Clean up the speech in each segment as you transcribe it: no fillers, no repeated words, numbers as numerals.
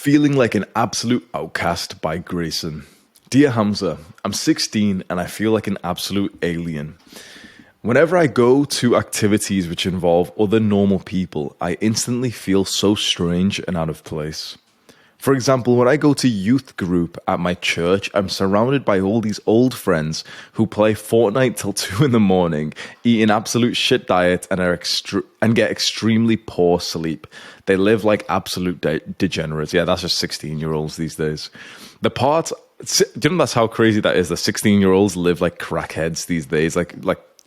Feeling like an absolute outcast by Grayson. Dear Hamza, I'm 16 and I feel like an absolute alien. Whenever I go to activities which involve other normal people, I instantly feel so strange and out of place. For example, when I go to youth group at my church, I'm surrounded by all these old friends who play Fortnite till 2 in the morning, eat an absolute shit diet, and get extremely poor sleep. They live like absolute degenerates. Yeah, that's just 16-year-olds these days. Do you know that's how crazy that is? The 16-year-olds live like crackheads these days. Like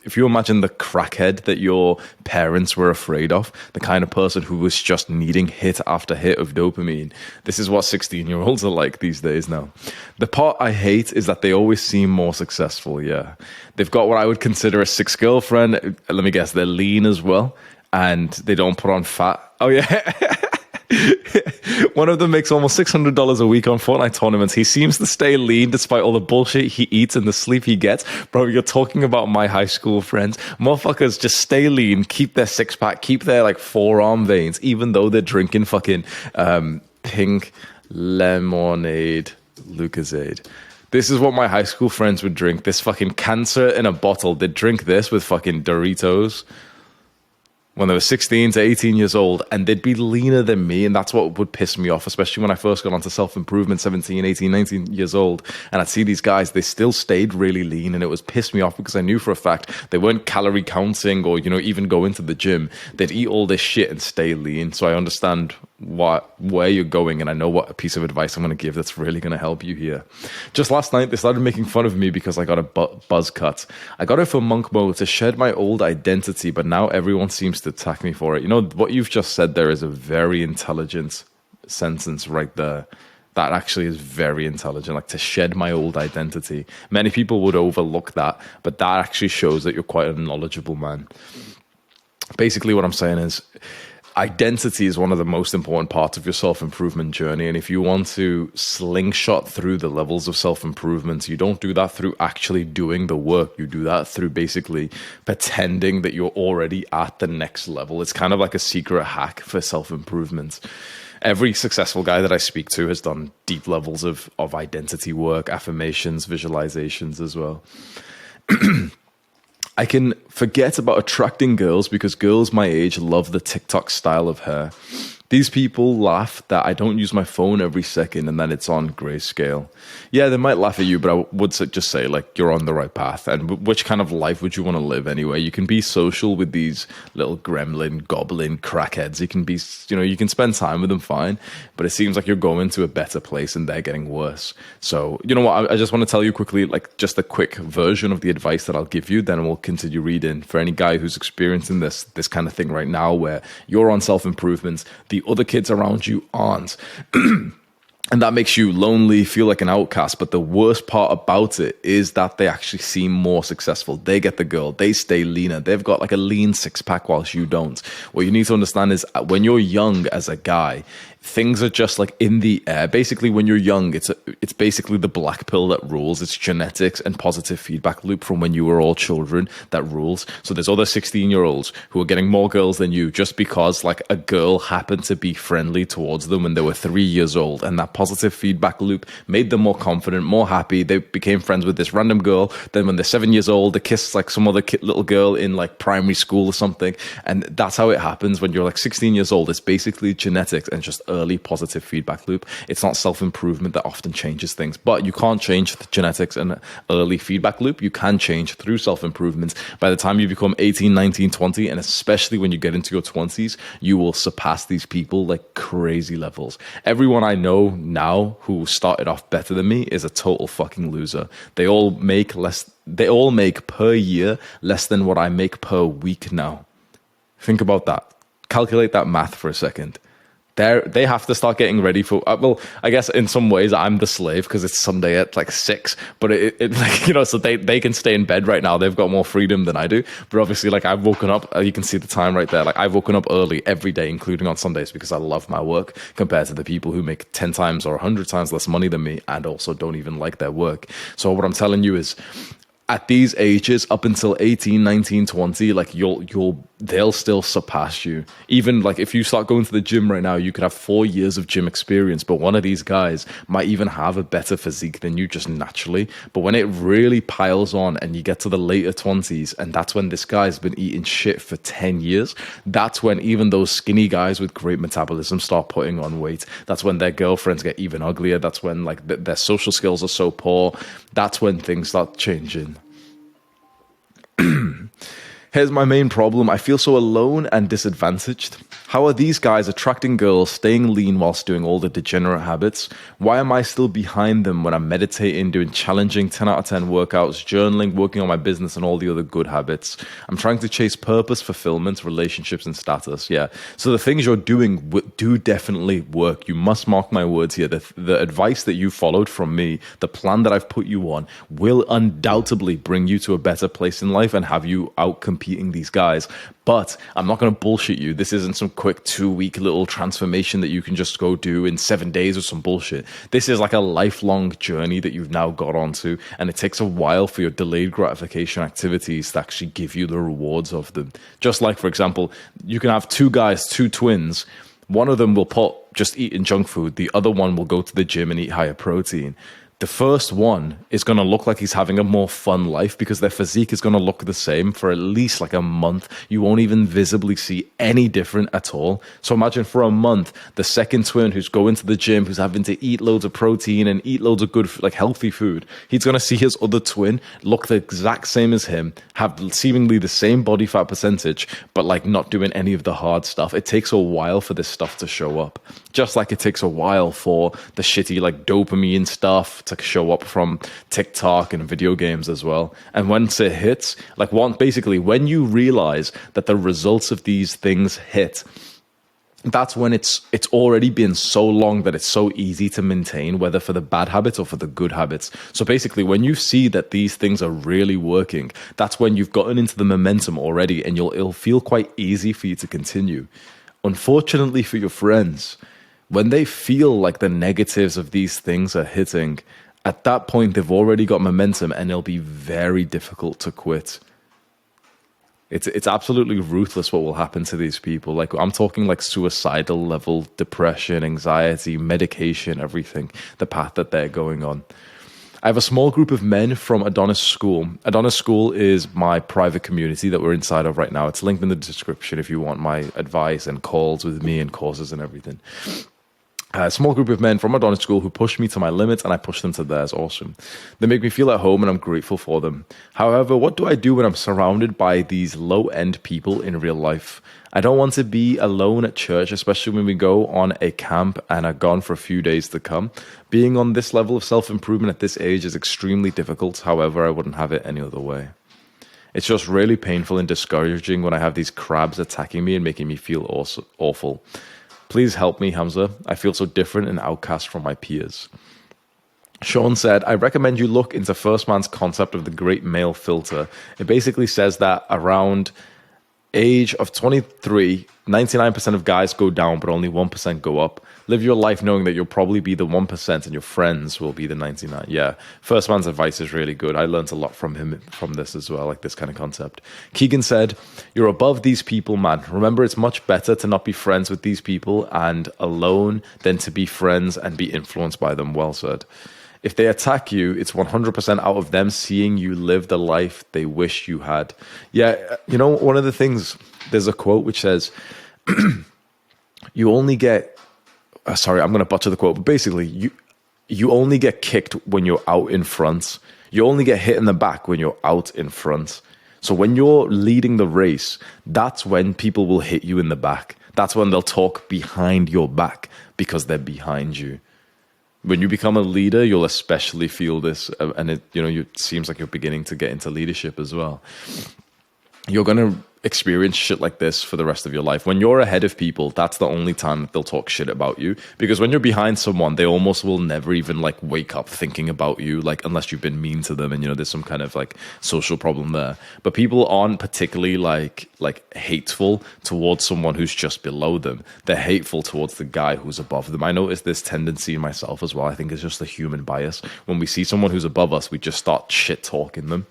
if you imagine the crackhead that your parents were afraid of, the kind of person who was just needing hit after hit of dopamine, this is what 16-year-olds are like these days now. The part I hate is that they always seem more successful, yeah. They've got what I would consider a 6 girlfriend. Let me guess, they're lean as well, and they don't put on fat. Oh, yeah. One of them makes almost $600 a week on Fortnite tournaments. He seems to stay lean despite all the bullshit he eats and the sleep he gets. Bro, you're talking about my high school friends. Motherfuckers just stay lean, keep their six-pack, keep their like forearm veins, even though they're drinking fucking pink lemonade Lucozade. This is what my high school friends would drink. This fucking cancer in a bottle. They'd drink this with fucking Doritos when they were 16 to 18 years old, and they'd be leaner than me, and that's what would piss me off, especially when I first got onto self-improvement, 17, 18, 19 years old, and I'd see these guys, they still stayed really lean, and it was pissed me off because I knew for a fact they weren't calorie counting or, even go into the gym. They'd eat all this shit and stay lean, so I understand where you're going, and I know what piece of advice I'm going to give that's really going to help you here. Just last night, they started making fun of me because I got a buzz cut. I got it for monk mode to shed my old identity, but now everyone seems to attack me for it. You know, what you've just said there is a very intelligent sentence right there. That actually is very intelligent, like to shed my old identity. Many people would overlook that, but that actually shows that you're quite a knowledgeable man. Basically, what I'm saying is, identity is one of the most important parts of your self-improvement journey. And if you want to slingshot through the levels of self-improvement, you don't do that through actually doing the work. You do that through basically pretending that you're already at the next level. It's kind of like a secret hack for self-improvement. Every successful guy that I speak to has done deep levels of identity work, affirmations, visualizations as well. I can forget about attracting girls because girls my age love the TikTok style of hair. These people laugh that I don't use my phone every second and that it's on grayscale. Yeah, they might laugh at you, but I would just say, like, you're on the right path. And which kind of life would you want to live anyway? You can be social with these little gremlin, goblin crackheads. You can be, you can spend time with them fine, but it seems like you're going to a better place and they're getting worse. So, you know what? I just want to tell you quickly, like, just a quick version of the advice that I'll give you. Then we'll continue reading. For any guy who's experiencing this kind of thing right now where you're on self-improvement, the other kids around you aren't. And that makes you lonely, feel like an outcast. But the worst part about it is that they actually seem more successful. They get the girl. They stay leaner. They've got like a lean six-pack whilst you don't. What you need to understand is when you're young as a guy, things are just like in the air. Basically, when you're young, it's basically the black pill that rules. It's genetics and positive feedback loop from when you were all children that rules. So there's other 16-year-olds who are getting more girls than you just because like a girl happened to be friendly towards them when they were 3 years old. And that positive feedback loop made them more confident, more happy. They became friends with this random girl. Then when they're 7 years old, they kiss like some other little girl in like primary school or something. And that's how it happens when you're like 16 years old. It's basically genetics and just early positive feedback loop. It's not self-improvement that often changes things, but you can't change the genetics and early feedback loop. You can change through self-improvement. By the time you become 18, 19, 20, and especially when you get into your 20s, you will surpass these people like crazy levels. Everyone I know now who started off better than me is a total fucking loser. They all make per year less than what I make per week now. Think about that. Calculate that math for a second. They have to start getting ready for, well, I guess in some ways I'm the slave because it's Sunday at like 6, but so they can stay in bed right now. They've got more freedom than I do. But obviously, like, I've woken up, you can see the time right there. Like, I've woken up early every day, including on Sundays, because I love my work compared to the people who make 10 times or 100 times less money than me and also don't even like their work. So what I'm telling you is, at these ages, up until 18, 19, 20, like you'll they'll still surpass you. Even like if you start going to the gym right now, you could have 4 years of gym experience, but one of these guys might even have a better physique than you just naturally. But when it really piles on and you get to the later 20s, and that's when this guy's been eating shit for 10 years, that's when even those skinny guys with great metabolism start putting on weight. That's when their girlfriends get even uglier. That's when like their social skills are so poor. That's when things start changing. Here's my main problem. I feel so alone and disadvantaged. How are these guys attracting girls, staying lean whilst doing all the degenerate habits? Why am I still behind them when I'm meditating, doing challenging 10 out of 10 workouts, journaling, working on my business and all the other good habits? I'm trying to chase purpose, fulfillment, relationships and status. Yeah. So the things you're doing do definitely work. You must mark my words here. The advice that you followed from me, the plan that I've put you on will undoubtedly bring you to a better place in life and have you out competing these guys. But I'm not going to bullshit you. This isn't some quick 2-week little transformation that you can just go do in 7 days or some bullshit. This is like a lifelong journey that you've now got onto, and it takes a while for your delayed gratification activities to actually give you the rewards of them. Just like, for example, you can have 2 guys, 2 twins. One of them will just eating junk food. The other one will go to the gym and eat higher protein. The first one is going to look like he's having a more fun life because their physique is going to look the same for at least like a month. You won't even visibly see any different at all. So imagine for a month, the second twin who's going to the gym, who's having to eat loads of protein and eat loads of good, like healthy food. He's going to see his other twin look the exact same as him, have seemingly the same body fat percentage, but like not doing any of the hard stuff. It takes a while for this stuff to show up. Just like it takes a while for the shitty like dopamine stuff to show up from TikTok and video games as well. And once it hits, like basically when you realize that the results of these things hit, that's when it's already been so long that it's so easy to maintain, whether for the bad habits or for the good habits. So basically, when you see that these things are really working, that's when you've gotten into the momentum already, and it'll feel quite easy for you to continue. Unfortunately for your friends, when they feel like the negatives of these things are hitting, at that point, they've already got momentum and it'll be very difficult to quit. It's absolutely ruthless what will happen to these people. Like I'm talking like suicidal level depression, anxiety, medication, everything, the path that they're going on. I have a small group of men from Adonis School. Adonis School is my private community that we're inside of right now. It's linked in the description if you want my advice and calls with me and courses and everything. A small group of men from Adonis School who push me to my limits and I push them to theirs. Awesome. They make me feel at home and I'm grateful for them. However, what do I do when I'm surrounded by these low-end people in real life? I don't want to be alone at church, especially when we go on a camp and are gone for a few days to come. Being on this level of self-improvement at this age is extremely difficult. However, I wouldn't have it any other way. It's just really painful and discouraging when I have these crabs attacking me and making me feel awful. Please help me, Hamza. I feel so different and outcast from my peers. Sean said, I recommend you look into First Man's concept of the great male filter. It basically says that around age of 23, 99% of guys go down, but only 1% go up. Live your life knowing that you'll probably be the 1% and your friends will be the 99. Yeah, First Man's advice is really good. I learned a lot from him from this as well, like this kind of concept. Keegan said, you're above these people, man. Remember, it's much better to not be friends with these people and alone than to be friends and be influenced by them. Well said. If they attack you, it's 100% out of them seeing you live the life they wish you had. Yeah, you know, one of the things, there's a quote which says, you only get, sorry, I'm going to butcher the quote, but basically, you only get kicked when you're out in front. You only get hit in the back when you're out in front. So when you're leading the race, that's when people will hit you in the back. That's when they'll talk behind your back because they're behind you. When you become a leader, you'll especially feel this, and it seems like you're beginning to get into leadership as well. You're going to experience shit like this for the rest of your life. When you're ahead of people, that's the only time that they'll talk shit about you. Because when you're behind someone, they almost will never even like wake up thinking about you, like unless you've been mean to them and there's some kind of like social problem there. But people aren't particularly like hateful towards someone who's just below them. They're hateful towards the guy who's above them. I notice this tendency in myself as well. I think it's just a human bias. When we see someone who's above us, we just start shit talking them.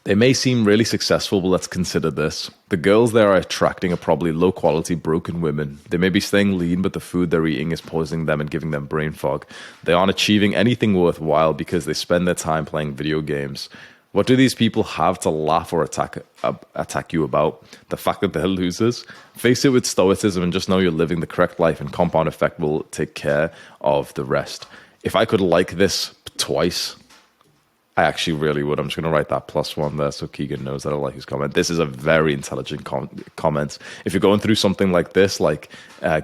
They may seem really successful, but let's consider this. The girls they are attracting are probably low-quality, broken women. They may be staying lean, but the food they're eating is poisoning them and giving them brain fog. They aren't achieving anything worthwhile because they spend their time playing video games. What do these people have to laugh or attack you about? The fact that they're losers? Face it with stoicism and just know you're living the correct life, and compound effect will take care of the rest. If I could like this twice, I actually really would. I'm just going to write that +1 there so Keegan knows that I like his comment. This is a very intelligent comment. If you're going through something like this, like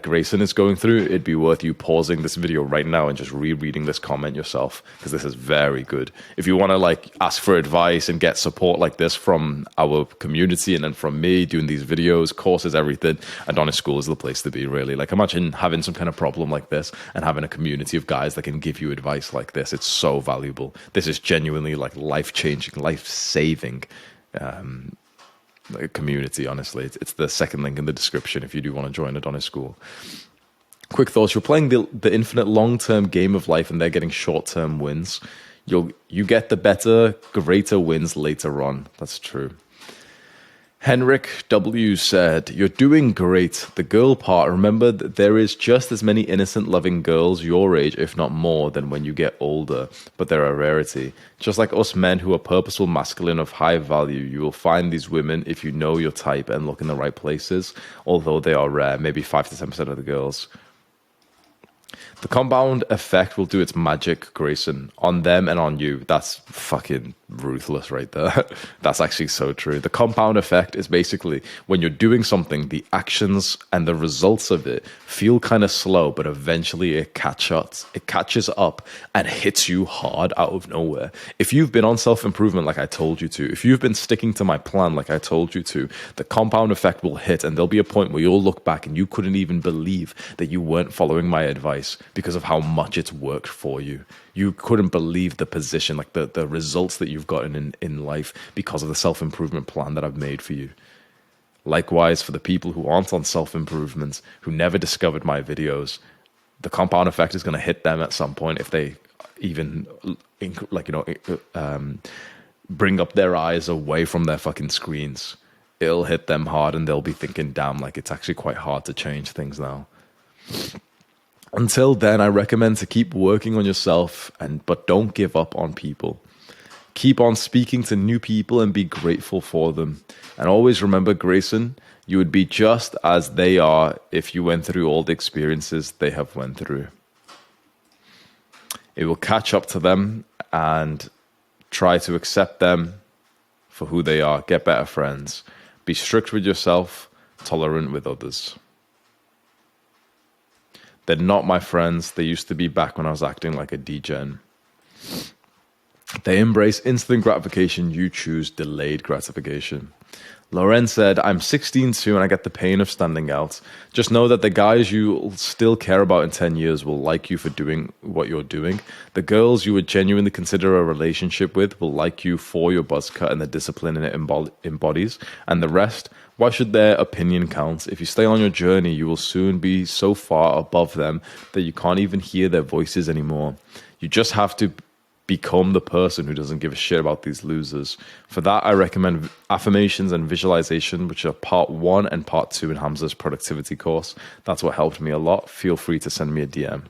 Grayson is going through, it'd be worth you pausing this video right now and just rereading this comment yourself, because this is very good. If you want to like ask for advice and get support like this from our community and then from me doing these videos, courses, everything, Adonis School is the place to be, really. Like, imagine having some kind of problem like this and having a community of guys that can give you advice like this. It's so valuable. This is genuinely like life-changing, life-saving community, honestly. It's the second link in the description if you do want to join Adonis School. Quick thoughts. You're playing the infinite long-term game of life and they're getting short-term wins. You get the better, greater wins later on. That's true. Henrik W. said, "You're doing great. The girl part, remember that there is just as many innocent, loving girls your age, if not more, than when you get older, but they're a rarity. Just like us men who are purposeful, masculine, of high value, you will find these women if you know your type and look in the right places, although they are rare, maybe 5 to 10% of the girls. The compound effect will do its magic, Grayson, on them and on you." That's fucking ruthless right there. That's actually so true. The compound effect is basically when you're doing something, the actions and the results of it feel kind of slow, but eventually it catches up and hits you hard out of nowhere. If you've been on self-improvement like I told you to, if you've been sticking to my plan like I told you to, the compound effect will hit, and there'll be a point where you'll look back and you couldn't even believe that you weren't following my advice because of how much it's worked for you. You couldn't believe the position, like the results that you've gotten in life because of the self-improvement plan that I've made for you. Likewise, for the people who aren't on self-improvement, who never discovered my videos, the compound effect is going to hit them at some point if they even, bring up their eyes away from their fucking screens. It'll hit them hard and they'll be thinking, damn, like it's actually quite hard to change things now. Until then, I recommend to keep working on yourself, but don't give up on people. Keep on speaking to new people and be grateful for them. And always remember, Grayson, you would be just as they are if you went through all the experiences they have went through. It will catch up to them, and try to accept them for who they are. Get better friends. Be strict with yourself, tolerant with others. They're not my friends. They used to be back when I was acting like a degen. They embrace instant gratification. You choose delayed gratification. Loren said, "I'm 16 too, and I get the pain of standing out. Just know that the guys you still care about in 10 years will like you for doing what you're doing. The girls you would genuinely consider a relationship with will like you for your buzz cut and the discipline it embodies. And the rest, why should their opinion count? If you stay on your journey, you will soon be so far above them that you can't even hear their voices anymore. You just have to become the person who doesn't give a shit about these losers. For that, I recommend affirmations and visualization, which are part 1 and part 2 in Hamza's productivity course. That's what helped me a lot. Feel free to send me a DM.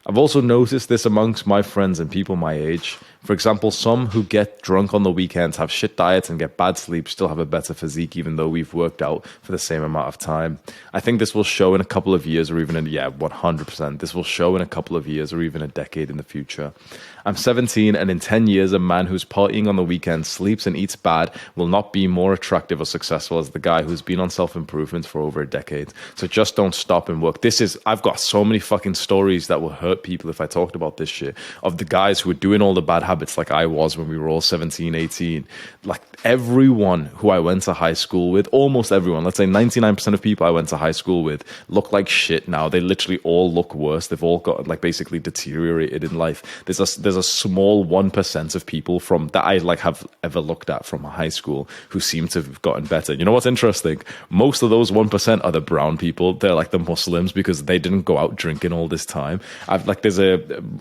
I've also noticed this amongst my friends and people my age. For example, some who get drunk on the weekends, have shit diets and get bad sleep, still have a better physique even though we've worked out for the same amount of time. I think this will show in a couple of years or even 100%. This will show in a couple of years or even a decade in the future. I'm 17, and in 10 years, a man who's partying on the weekend, sleeps and eats bad will not be more attractive or successful as the guy who's been on self-improvement for over a decade. So just don't stop and work. I've got so many fucking stories that will hurt people if I talked about this shit, of the guys who were doing all the bad habits like I was when we were all 17, 18. Like everyone who I went to high school with, almost everyone, let's say 99% of people I went to high school with look like shit now. They literally all look worse. They've all got like basically deteriorated in life. There's a small 1% of people from that I like have ever looked at from high school who seem to have gotten better. You know what's interesting? Most of those 1% are the brown people. They're like the Muslims because they didn't go out drinking all this time. There's a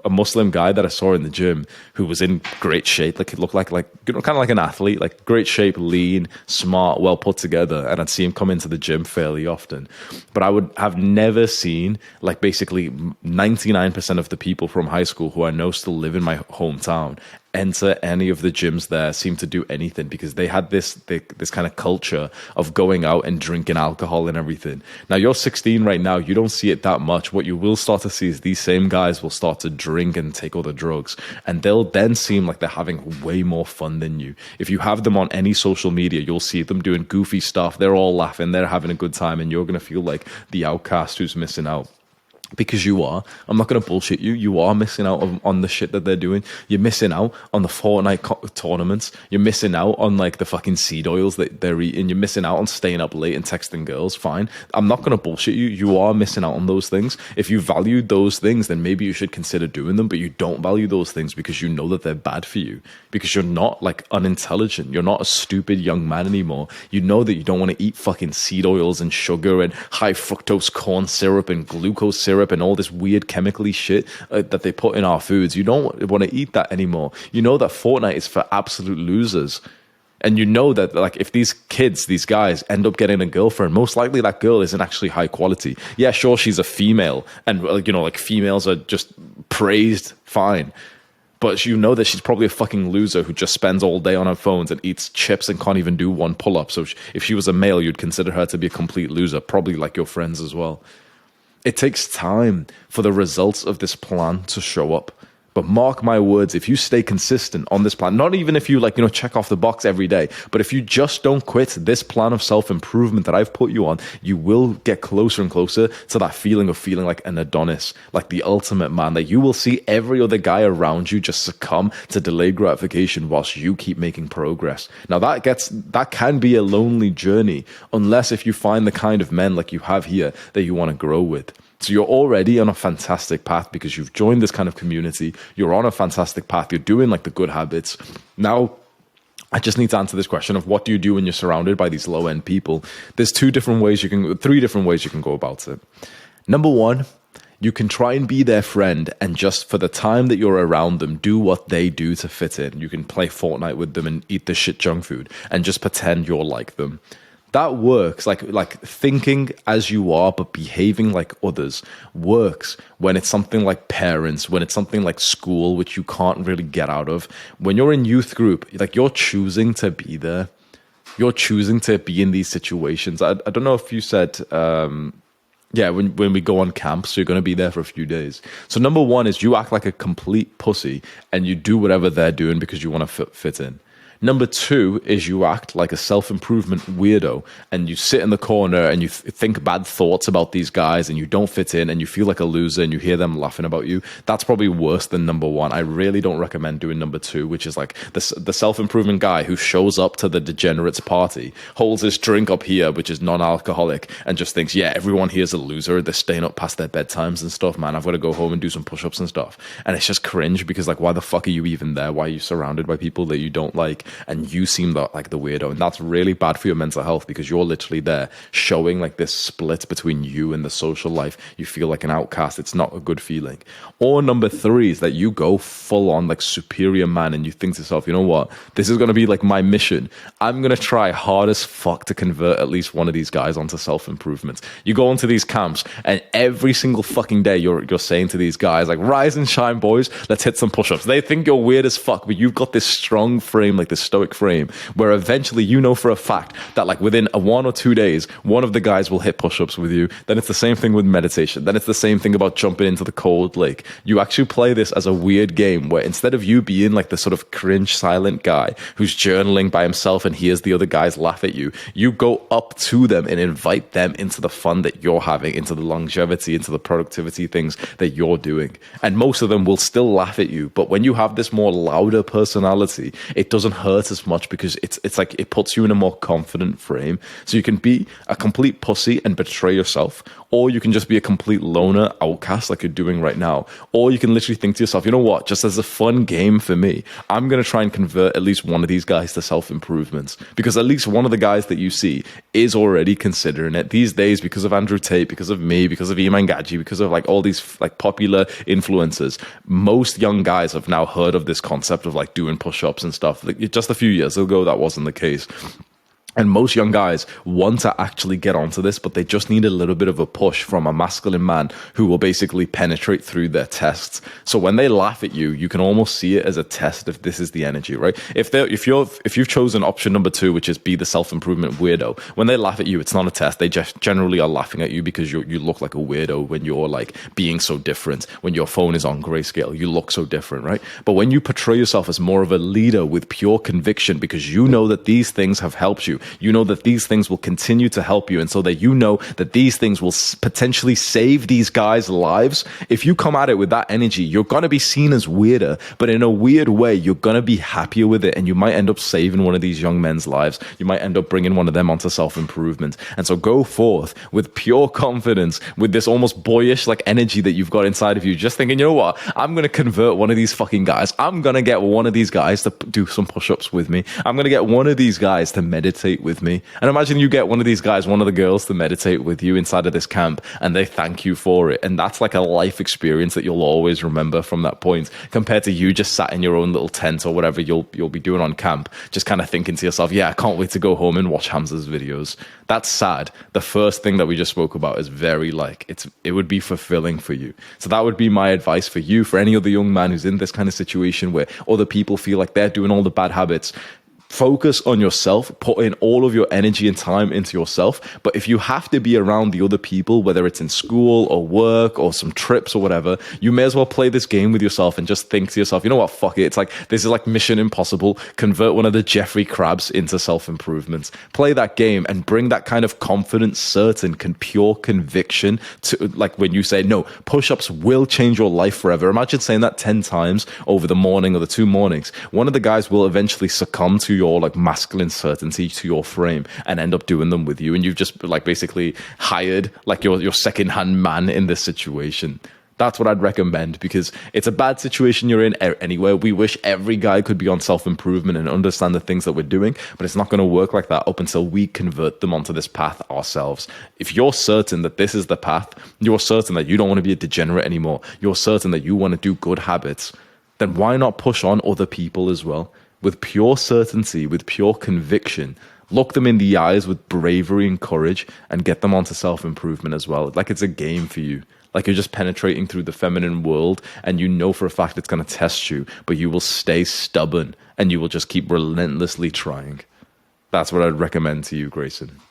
Muslim guy that I saw in the gym who was in great shape. Like, he looked like kind of like an athlete, like great shape, lean, smart, well put together. And I'd see him come into the gym fairly often. But I would have never seen, like, basically 99% of the people from high school who I know still live in my hometown enter any of the gyms there, seem to do anything, because they had this kind of culture of going out and drinking alcohol and everything. Now, you're 16 right now, you don't see it that much. What you will start to see is these same guys will start to drink and take all the drugs, and they'll then seem like they're having way more fun than you. If you have them on any social media, you'll see them doing goofy stuff. They're all laughing, they're having a good time, and you're going to feel like the outcast who's missing out. Because you are. I'm not going to bullshit you. You are missing out on the shit that they're doing. You're missing out on the Fortnite tournaments. You're missing out on, like, the fucking seed oils that they're eating. You're missing out on staying up late and texting girls. Fine. I'm not going to bullshit you. You are missing out on those things. If you valued those things, then maybe you should consider doing them. But you don't value those things because you know that they're bad for you. Because you're not, like, unintelligent. You're not a stupid young man anymore. You know that you don't want to eat fucking seed oils and sugar and high fructose corn syrup and glucose syrup and all this weird chemically shit that they put in our foods. You don't want to eat that anymore. You know that Fortnite is for absolute losers. And you know that, like, if these kids, these guys end up getting a girlfriend, most likely that girl isn't actually high quality. Yeah, sure, she's a female, and, you know, like, females are just praised, fine. But you know that she's probably a fucking loser who just spends all day on her phones and eats chips and can't even do one pull-up. So if she was a male, you'd consider her to be a complete loser, probably like your friends as well. It takes time for the results of this plan to show up. But mark my words, if you stay consistent on this plan, not even if you, like, you know, check off the box every day, but if you just don't quit this plan of self-improvement that I've put you on, you will get closer and closer to that feeling of feeling like an Adonis, like the ultimate man, that you will see every other guy around you just succumb to delayed gratification whilst you keep making progress. Now, that can be a lonely journey, unless if you find the kind of men like you have here that you want to grow with. So you're already on a fantastic path because you've joined this kind of community. You're on a fantastic path. You're doing, like, the good habits. Now, I just need to answer this question of what do you do when you're surrounded by these low-end people? There's three different ways you can go about it. Number one, you can try and be their friend and just for the time that you're around them, do what they do to fit in. You can play Fortnite with them and eat the shit junk food and just pretend you're like them. That works, like thinking as you are but behaving like others works when it's something like parents, when it's something like school, which you can't really get out of. When you're in youth group, like, you're choosing to be there. You're choosing to be in these situations. I don't know if you said, when we go on camp, so you're going to be there for a few days. So number one is you act like a complete pussy and you do whatever they're doing because you want to fit in. Number two is you act like a self-improvement weirdo and you sit in the corner and you think bad thoughts about these guys and you don't fit in and you feel like a loser and you hear them laughing about you. That's probably worse than number one. I really don't recommend doing number two, which is like the self-improvement guy who shows up to the degenerates party, holds his drink up here, which is non-alcoholic, and just thinks, yeah, everyone here is a loser. They're staying up past their bedtimes and stuff, man. I've got to go home and do some push-ups and stuff. And it's just cringe because, like, why the fuck are you even there? Why are you surrounded by people that you don't like? And you seem like the weirdo, and that's really bad for your mental health because you're literally there showing, like, this split between you and the social life. You feel like an outcast. It's not a good feeling. Or number three is that you go full on, like, superior man and you think to yourself, you know what, this is going to be like my mission. I'm going to try hard as fuck to convert at least one of these guys onto self-improvement. You go into these camps and every single fucking day you're saying to these guys, like, rise and shine, boys, let's hit some push-ups. They think you're weird as fuck, but you've got this strong frame, like this stoic frame, where eventually you know for a fact that, like, within 1 or 2 days, one of the guys will hit push-ups with you. Then it's the same thing with meditation. Then it's the same thing about jumping into the cold lake. You actually play this as a weird game where instead of you being like the sort of cringe silent guy who's journaling by himself and hears the other guys laugh at you, you go up to them and invite them into the fun that you're having, into the longevity, into the productivity things that you're doing. And most of them will still laugh at you. But when you have this more louder personality, it doesn't hurt as much because it's like it puts you in a more confident frame. So you can be a complete pussy and betray yourself, or you can just be a complete loner outcast like you're doing right now, or you can literally think to yourself, you know what, just as a fun game for me, I'm going to try and convert at least one of these guys to self-improvements, because at least one of the guys that you see is already considering it these days because of Andrew Tate, because of me, because of Iman Gaji, because of like all these like popular influencers. Most young guys have now heard of this concept of like doing push-ups and stuff. Like, just a few years ago, that wasn't the case. And most young guys want to actually get onto this, but they just need a little bit of a push from a masculine man who will basically penetrate through their tests. So when they laugh at you, you can almost see it as a test if this is the energy, right? If you've chosen option number 2, which is be the self-improvement weirdo, when they laugh at you, it's not a test. They just generally are laughing at you because you look like a weirdo when you're like being so different. When your phone is on grayscale, you look so different, right? But when you portray yourself as more of a leader with pure conviction, because you know that these things have helped you, you know that these things will continue to help you, and so that you know that these things will potentially save these guys' lives. If you come at it with that energy, you're going to be seen as weirder, but in a weird way, you're going to be happier with it, and you might end up saving one of these young men's lives. You might end up bringing one of them onto self-improvement. And so go forth with pure confidence, with this almost boyish like energy that you've got inside of you, just thinking, you know what, I'm going to convert one of these fucking guys. I'm going to get one of these guys to do some push-ups with me. I'm going to get one of these guys to meditate with me. And imagine you get one of these guys, one of the girls, to meditate with you inside of this camp, and they thank you for it. And that's like a life experience that you'll always remember from that point, compared to you just sat in your own little tent or whatever you'll be doing on camp, just kind of thinking to yourself, yeah, I can't wait to go home and watch Hamza's videos. That's sad. The first thing that we just spoke about is very like, it would be fulfilling for you. So that would be my advice for you, for any other young man who's in this kind of situation where other people feel like they're doing all the bad habits. Focus on yourself, put in all of your energy and time into yourself. But if you have to be around the other people, whether it's in school or work or some trips or whatever, you may as well play this game with yourself and just think to yourself, you know what, fuck it. It's like, this is like Mission Impossible. Convert one of the Jeffrey Krabs into self-improvements. Play that game and bring that kind of confidence, certain, pure conviction to, like, when you say, no, push-ups will change your life forever. Imagine saying that 10 times over the morning or the 2 mornings. One of the guys will eventually succumb to your like masculine certainty, to your frame, and end up doing them with you, and you've just like basically hired like your second-hand man in this situation. That's what I'd recommend, because it's a bad situation you're in anyway. We wish every guy could be on self-improvement and understand the things that we're doing, but it's not going to work like that up until we convert them onto this path ourselves. If you're certain that this is the path, you're certain that you don't want to be a degenerate anymore, you're certain that you want to do good habits, then why not push on other people as well? With pure certainty, with pure conviction, look them in the eyes with bravery and courage, and get them onto self-improvement as well. Like it's a game for you. Like you're just penetrating through the feminine world, and you know for a fact it's going to test you, but you will stay stubborn and you will just keep relentlessly trying. That's what I'd recommend to you, Grayson.